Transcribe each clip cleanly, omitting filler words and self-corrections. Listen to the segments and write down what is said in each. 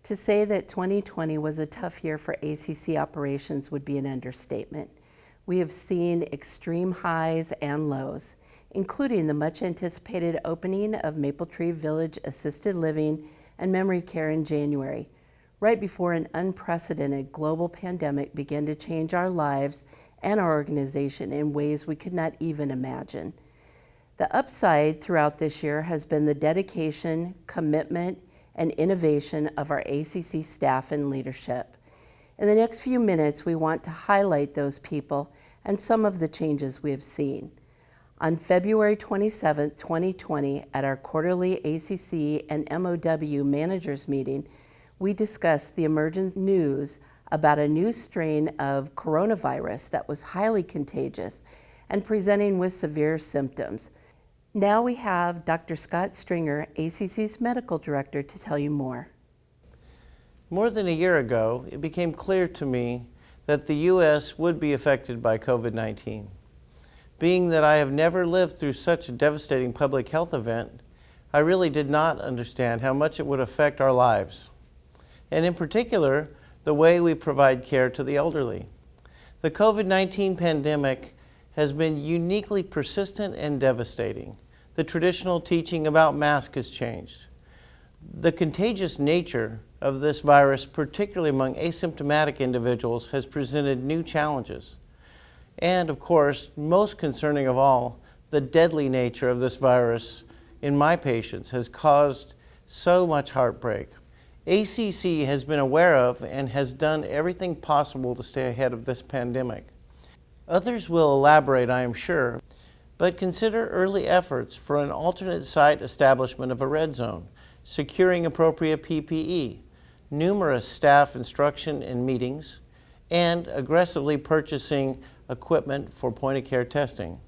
To say that 2020 was a tough year for ACC operations would be an understatement. We have seen extreme highs and lows, including the much anticipated opening of Mapletree Village Assisted Living and Memory Care in January, right before an unprecedented global pandemic began to change our lives and our organization in ways we could not even imagine. The upside throughout this year has been the dedication, commitment, and innovation of our ACC staff and leadership. In the next few minutes, we want to highlight those people and some of the changes we have seen. On February 27, 2020, at our quarterly ACC and MOW managers meeting, we discussed the emergent news about a new strain of coronavirus that was highly contagious and presenting with severe symptoms. Now we have Dr. Scott Stringer, ACC's medical director, to tell you more. More than a year ago, it became clear to me that the U.S. would be affected by COVID-19. Being that I have never lived through such a devastating public health event, I really did not understand how much it would affect our lives, and in particular, the way we provide care to the elderly. The COVID-19 pandemic has been uniquely persistent and devastating. The traditional teaching about masks has changed. The contagious nature of this virus, particularly among asymptomatic individuals, has presented new challenges. And of course, most concerning of all, the deadly nature of this virus in my patients has caused so much heartbreak. ACC has been aware of and has done everything possible to stay ahead of this pandemic. Others will elaborate, I am sure, but consider early efforts for an alternate site establishment of a red zone, securing appropriate PPE, numerous staff instruction and meetings, and aggressively purchasing equipment for point-of-care testing.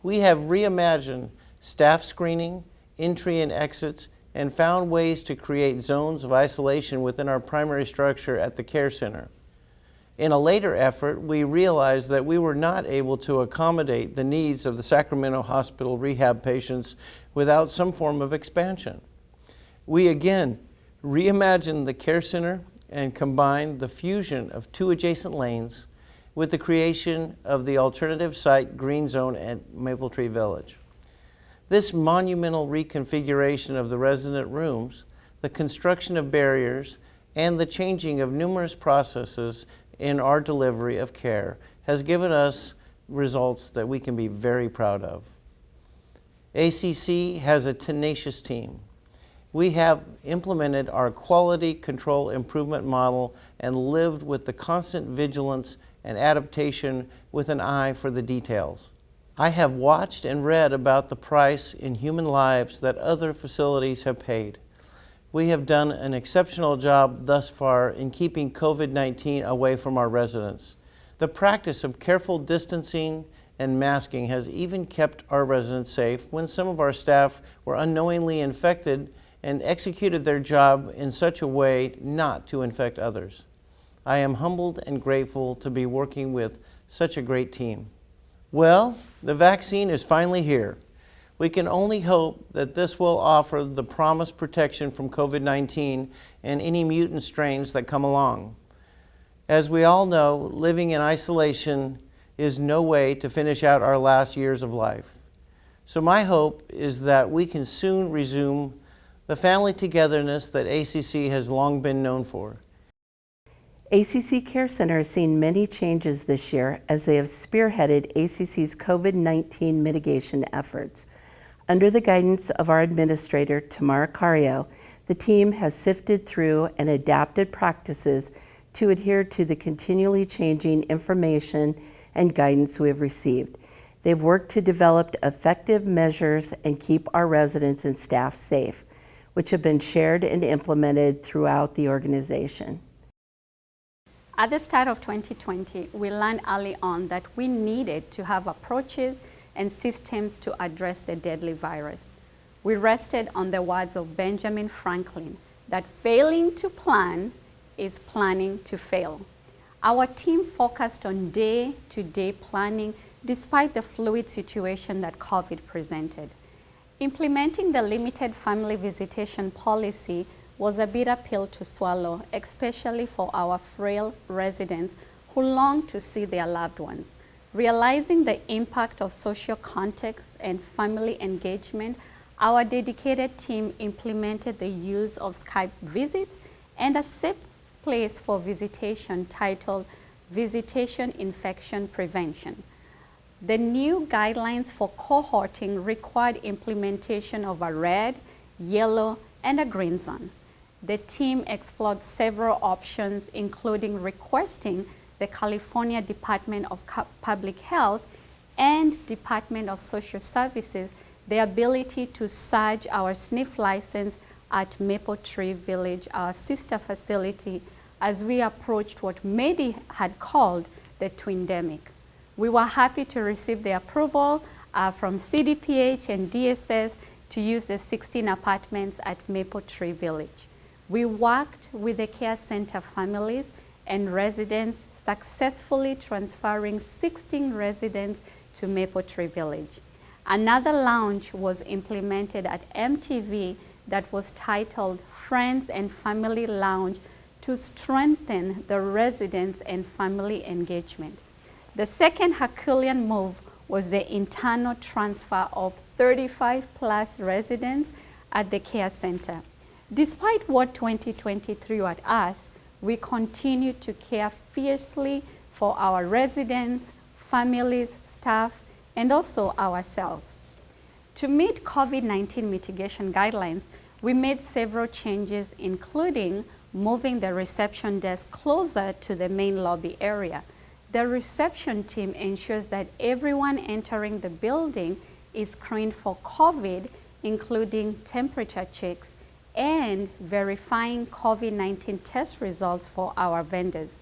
We have reimagined staff screening, entry and exits, and found ways to create zones of isolation within our primary structure at the care center. In a later effort, we realized that we were not able to accommodate the needs of the Sacramento Hospital rehab patients without some form of expansion. We again reimagined the care center and combined the fusion of two adjacent lanes with the creation of the alternative site green zone at Mapletree Village. This monumental reconfiguration of the resident rooms, the construction of barriers, and the changing of numerous processes in our delivery of care has given us results that we can be very proud of. ACC has a tenacious team. We have implemented our quality control improvement model and lived with the constant vigilance and adaptation with an eye for the details. I have watched and read about the price in human lives that other facilities have paid. We have done an exceptional job thus far in keeping COVID-19 away from our residents. The practice of careful distancing and masking has even kept our residents safe when some of our staff were unknowingly infected and executed their job in such a way not to infect others. I am humbled and grateful to be working with such a great team. Well, the vaccine is finally here. We can only hope that this will offer the promised protection from COVID-19 and any mutant strains that come along. As we all know, living in isolation is no way to finish out our last years of life. So my hope is that we can soon resume the family togetherness that ACC has long been known for. ACC Care Center has seen many changes this year as they have spearheaded ACC's COVID-19 mitigation efforts. Under the guidance of our administrator, Tamara Cario, the team has sifted through and adapted practices to adhere to the continually changing information and guidance we have received. They've worked to develop effective measures and keep our residents and staff safe, which have been shared and implemented throughout the organization. At the start of 2020, we learned early on that we needed to have approaches and systems to address the deadly virus. We rested on the words of Benjamin Franklin that failing to plan is planning to fail. Our team focused on day-to-day planning despite the fluid situation that COVID presented. Implementing the limited family visitation policy was a bitter pill to swallow, especially for our frail residents who long to see their loved ones. Realizing the impact of social context and family engagement, our dedicated team implemented the use of Skype visits and a safe place for visitation titled Visitation Infection Prevention. The new guidelines for cohorting required implementation of a red, yellow, and a green zone. The team explored several options, including requesting the California Department of Public Health and Department of Social Services the ability to surge our SNF license at Maple Tree Village, our sister facility, as we approached what many had called the twindemic. We were happy to receive the approval from CDPH and DSS to use the 16 apartments at Maple Tree Village. We worked with the care center families and residents, successfully transferring 16 residents to Maple Tree Village. Another lounge was implemented at MTV that was titled Friends and Family Lounge to strengthen the residents and family engagement. The second Herculean move was the internal transfer of 35 plus residents at the care center. Despite what 2020 threw at us, we continue to care fiercely for our residents, families, staff, and also ourselves. To meet COVID-19 mitigation guidelines, we made several changes, including moving the reception desk closer to the main lobby area. The reception team ensures that everyone entering the building is screened for COVID, including temperature checks and verifying COVID-19 test results for our vendors.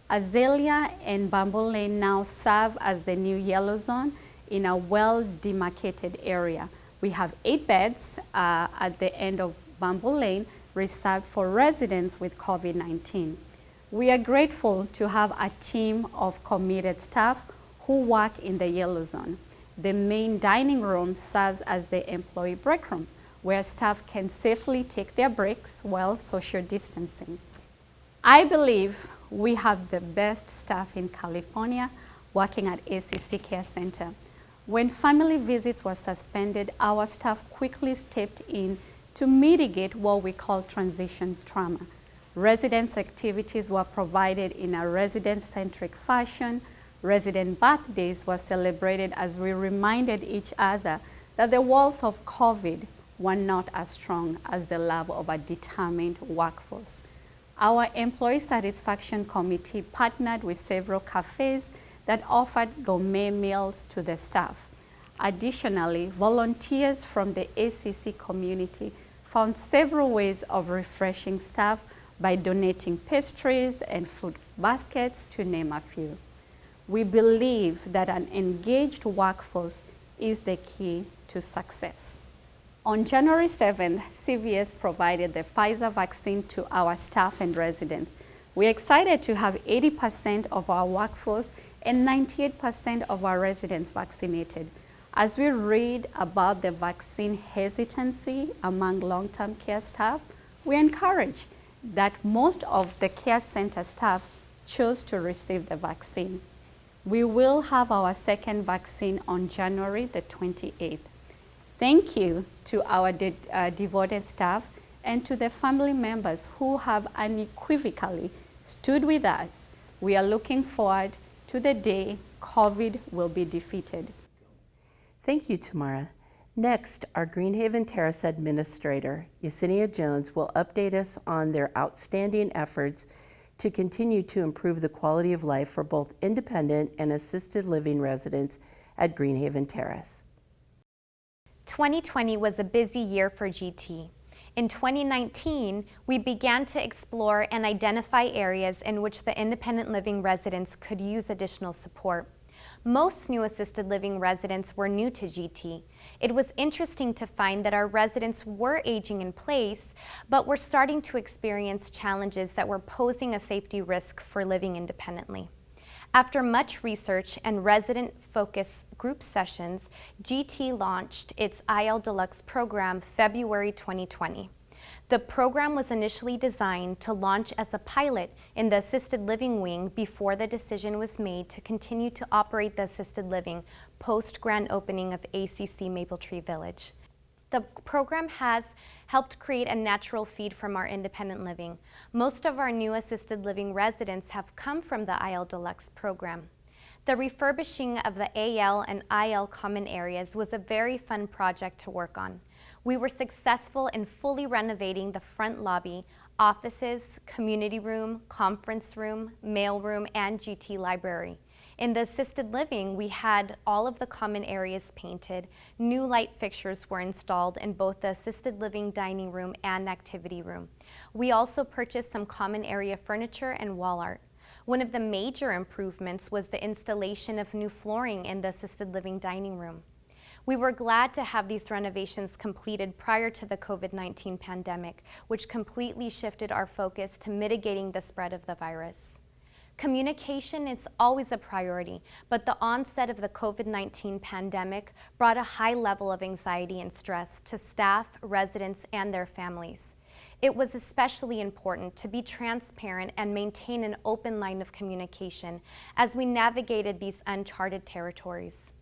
Azalea and Bamboo Lane now serve as the new yellow zone in a well-demarcated area. We have 8 beds at the end of Bamboo Lane reserved for residents with COVID-19. We are grateful to have a team of committed staff who work in the yellow zone. The main dining room serves as the employee break room, where staff can safely take their breaks while social distancing. I believe we have the best staff in California working at ACC Care Center. When family visits were suspended, our staff quickly stepped in to mitigate what we call transition trauma. Residents' activities were provided in a resident-centric fashion. Resident birthdays were celebrated as we reminded each other that the walls of COVID were not as strong as the love of a determined workforce. Our Employee Satisfaction Committee partnered with several cafes that offered gourmet meals to the staff. Additionally, volunteers from the ACC community found several ways of refreshing staff by donating pastries and food baskets, to name a few. We believe that an engaged workforce is the key to success. On January 7th, CVS provided the Pfizer vaccine to our staff and residents. We're excited to have 80% of our workforce and 98% of our residents vaccinated. As we read about the vaccine hesitancy among long-term care staff, we're encouraged that most of the care center staff chose to receive the vaccine. We will have our second vaccine on January the 28th. Thank you to our devoted staff and to the family members who have unequivocally stood with us. We are looking forward to the day COVID will be defeated. Thank you, Tamara. Next, our Haven Terrace Administrator, Yesenia Jones, will update us on their outstanding efforts to continue to improve the quality of life for both independent and assisted living residents at Haven Terrace. 2020 was a busy year for GT. In 2019, we began to explore and identify areas in which the independent living residents could use additional support. Most new assisted living residents were new to GT. It was interesting to find that our residents were aging in place, but were starting to experience challenges that were posing a safety risk for living independently. After much research and resident focus group sessions, GT launched its IL Deluxe program February 2020. The program was initially designed to launch as a pilot in the assisted living wing before the decision was made to continue to operate the assisted living post-grand opening of ACC Mapletree Village. The program has helped create a natural feed from our independent living. Most of our new assisted living residents have come from the IL Deluxe program. The refurbishing of the AL and IL common areas was a very fun project to work on. We were successful in fully renovating the front lobby, offices, community room, conference room, mailroom, and GT library. In the assisted living, we had all of the common areas painted. New light fixtures were installed in both the assisted living dining room and activity room. We also purchased some common area furniture and wall art. One of the major improvements was the installation of new flooring in the assisted living dining room. We were glad to have these renovations completed prior to the COVID-19 pandemic, which completely shifted our focus to mitigating the spread of the virus. Communication is always a priority, but the onset of the COVID-19 pandemic brought a high level of anxiety and stress to staff, residents, and their families. It was especially important to be transparent and maintain an open line of communication as we navigated these uncharted territories.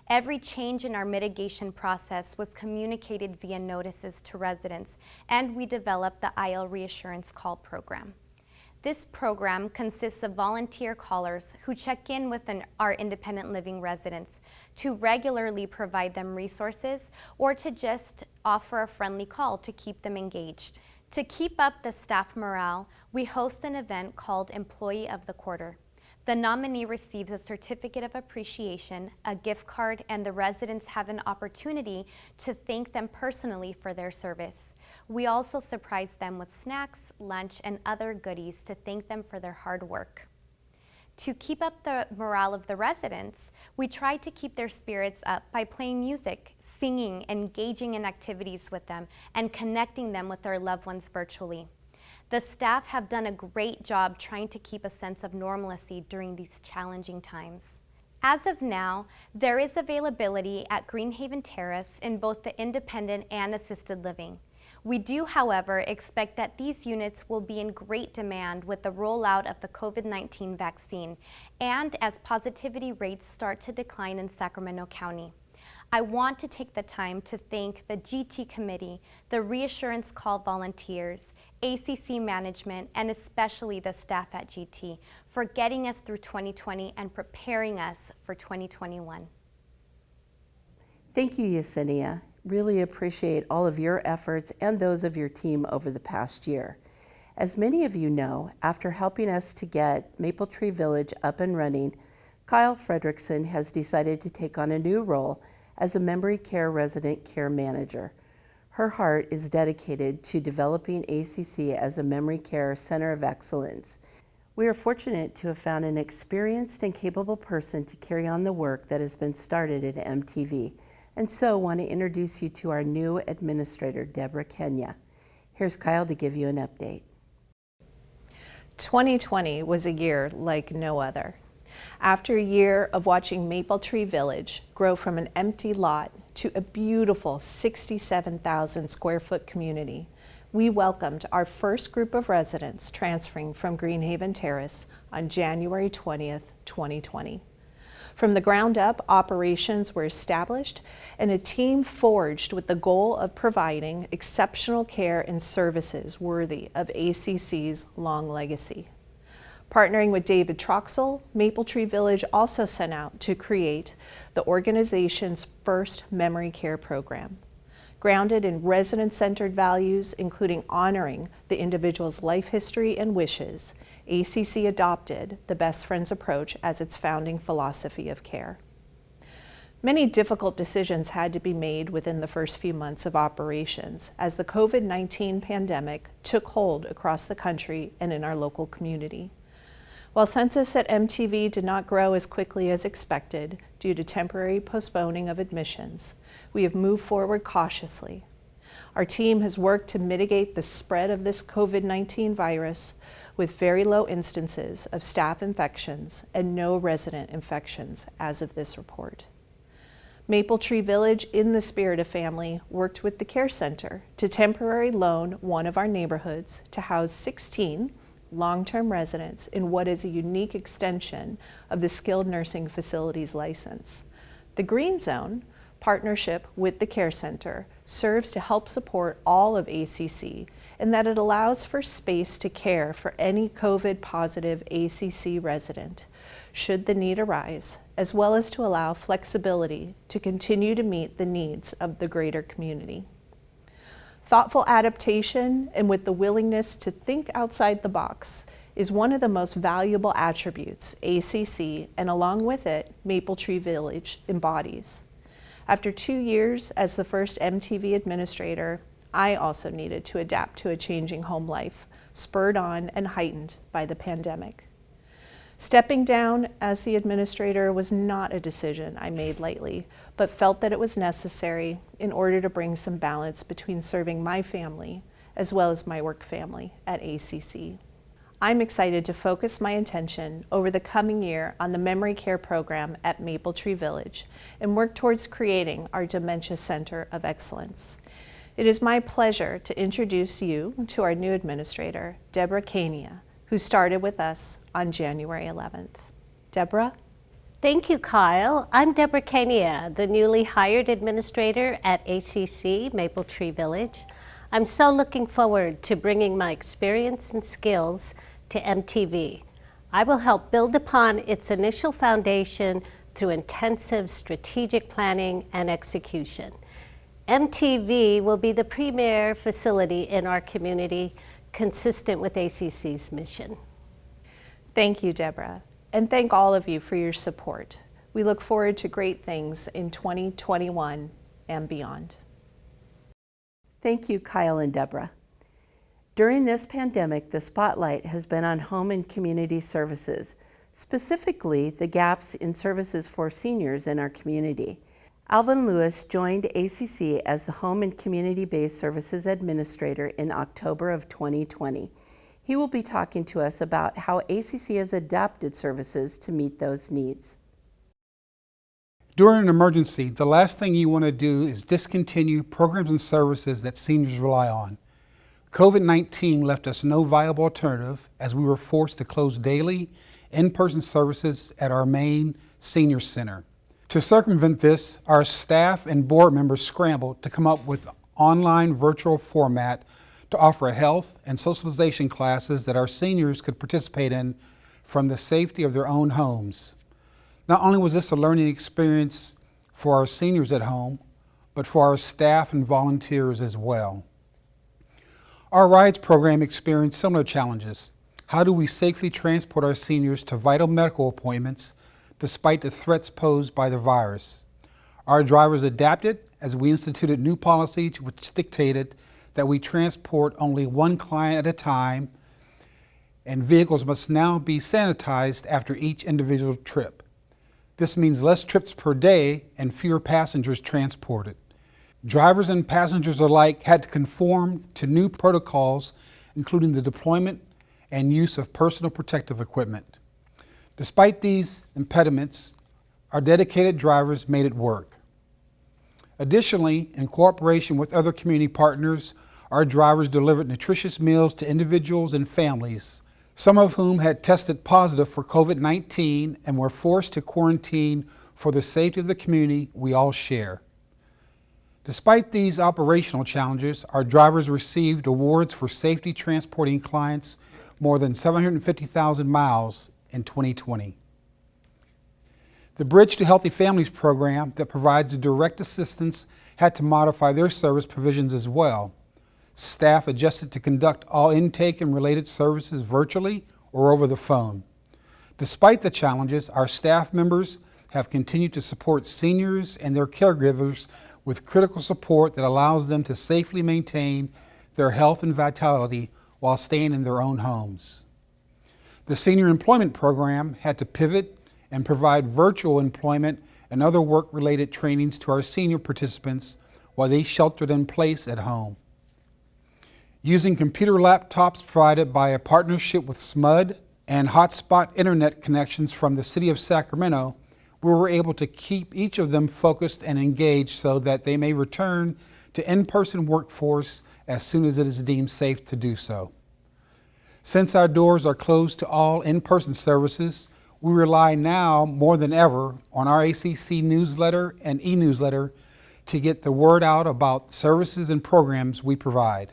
Every change in our mitigation process was communicated via notices to residents, and we developed the IL Reassurance Call program. This program consists of volunteer callers who check in with our independent living residents to regularly provide them resources or to just offer a friendly call to keep them engaged. To keep up the staff morale, we host an event called Employee of the Quarter. The nominee receives a certificate of appreciation, a gift card, and the residents have an opportunity to thank them personally for their service. We also surprise them with snacks, lunch, and other goodies to thank them for their hard work. To keep up the morale of the residents, we try to keep their spirits up by playing music, singing, engaging in activities with them, and connecting them with their loved ones virtually. The staff have done a great job trying to keep a sense of normalcy during these challenging times. As of now, there is availability at Haven Terrace in both the independent and assisted living. We do, however, expect that these units will be in great demand with the rollout of the COVID-19 vaccine and as positivity rates start to decline in Sacramento County. I want to take the time to thank the GT Committee, the Reassurance Call volunteers, ACC management, and especially the staff at GT for getting us through 2020 and preparing us for 2021. Thank you, Yesenia. Really appreciate all of your efforts and those of your team over the past year. As many of you know, after helping us to get Mapletree Village up and running, Kyle Fredrickson has decided to take on a new role as a memory care resident care manager. Her heart is dedicated to developing ACC as a memory care center of excellence. We are fortunate to have found an experienced and capable person to carry on the work that has been started at MTV, and so want to introduce you to our new administrator, Deborah Kenya. Here's Kyle to give you an update. 2020 was a year like no other. After a year of watching Mapletree Village grow from an empty lot to a beautiful 67,000 square foot community, we welcomed our first group of residents transferring from Haven Terrace on January 20th, 2020. From the ground up, operations were established and a team forged with the goal of providing exceptional care and services worthy of ACC's long legacy. Partnering with David Troxel, Mapletree Village also set out to create the organization's first memory care program. Grounded in resident-centered values, including honoring the individual's life history and wishes, ACC adopted the Best Friends approach as its founding philosophy of care. Many difficult decisions had to be made within the first few months of operations as the COVID-19 pandemic took hold across the country and in our local community. While census at MTV did not grow as quickly as expected due to temporary postponing of admissions, we have moved forward cautiously. Our team has worked to mitigate the spread of this COVID-19 virus with very low instances of staff infections and no resident infections as of this report. Maple Tree Village, in the spirit of family, worked with the Care Center to temporarily loan one of our neighborhoods to house 16 long-term residents in what is a unique extension of the skilled nursing facilities license. The Green Zone partnership with the Care Center serves to help support all of ACC in that it allows for space to care for any COVID-positive ACC resident, should the need arise, as well as to allow flexibility to continue to meet the needs of the greater community. Thoughtful adaptation and with the willingness to think outside the box is one of the most valuable attributes ACC, and along with it, Maple Tree Village, embodies. After 2 years as the first MTV administrator, I also needed to adapt to a changing home life, spurred on and heightened by the pandemic. Stepping down as the administrator was not a decision I made lightly, but felt that it was necessary in order to bring some balance between serving my family as well as my work family at ACC. I'm excited to focus my attention over the coming year on the memory care program at Maple Tree Village and work towards creating our Dementia Center of Excellence. It is my pleasure to introduce you to our new administrator, Deborah Kania, who started with us on January 11th. Deborah? Thank you, Kyle. I'm Deborah Kania, the newly hired administrator at ACC Maple Tree Village. I'm so looking forward to bringing my experience and skills to MTV. I will help build upon its initial foundation through intensive strategic planning and execution. MTV will be the premier facility in our community, consistent with ACC's mission. Thank you, Deborah, and thank all of you for your support. We look forward to great things in 2021 and beyond. Thank you, Kyle and Deborah. During this pandemic, the spotlight has been on home and community services, specifically the gaps in services for seniors in our community. Alvin Lewis joined ACC as the Home and Community-Based Services Administrator in October of 2020. He will be talking to us about how ACC has adapted services to meet those needs. During an emergency, the last thing you want to do is discontinue programs and services that seniors rely on. COVID-19 left us no viable alternative as we were forced to close daily in-person services at our main senior center. To circumvent this, our staff and board members scrambled to come up with online virtual format to offer health and socialization classes that our seniors could participate in from the safety of their own homes. Not only was this a learning experience for our seniors at home, but for our staff and volunteers as well. Our rides program experienced similar challenges. How do we safely transport our seniors to vital medical appointments despite the threats posed by the virus? Our drivers adapted as we instituted new policies which dictated that we transport only one client at a time, and vehicles must now be sanitized after each individual trip. This means less trips per day and fewer passengers transported. Drivers and passengers alike had to conform to new protocols, including the deployment and use of personal protective equipment. Despite these impediments, our dedicated drivers made it work. Additionally, in cooperation with other community partners, our drivers delivered nutritious meals to individuals and families, some of whom had tested positive for COVID-19 and were forced to quarantine for the safety of the community we all share. Despite these operational challenges, our drivers received awards for safety transporting clients more than 750,000 miles in 2020. The Bridge to Healthy Families program that provides direct assistance had to modify their service provisions as well. Staff adjusted to conduct all intake and related services virtually or over the phone. Despite the challenges, our staff members have continued to support seniors and their caregivers with critical support that allows them to safely maintain their health and vitality while staying in their own homes. The Senior Employment Program had to pivot and provide virtual employment and other work-related trainings to our senior participants while they sheltered in place at home. Using computer laptops provided by a partnership with SMUD and hotspot internet connections from the City of Sacramento, we were able to keep each of them focused and engaged so that they may return to in-person workforce as soon as it is deemed safe to do so. Since our doors are closed to all in-person services, we rely now more than ever on our ACC newsletter and e-newsletter to get the word out about services and programs we provide.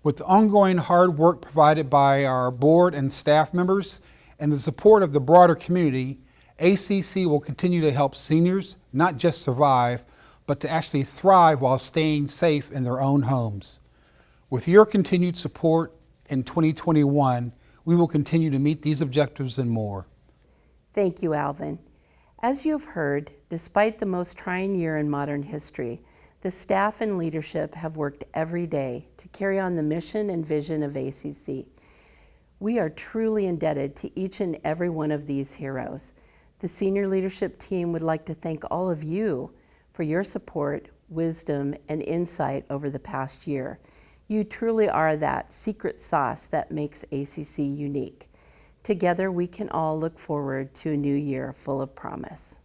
With the ongoing hard work provided by our board and staff members and the support of the broader community, ACC will continue to help seniors not just survive, but to actually thrive while staying safe in their own homes. With your continued support in 2021, we will continue to meet these objectives and more. Thank you, Alvin. As you have heard, despite the most trying year in modern history, the staff and leadership have worked every day to carry on the mission and vision of ACC. We are truly indebted to each and every one of these heroes. The senior leadership team would like to thank all of you for your support, wisdom, and insight over the past year. You truly are that secret sauce that makes ACC unique. Together, we can all look forward to a new year full of promise.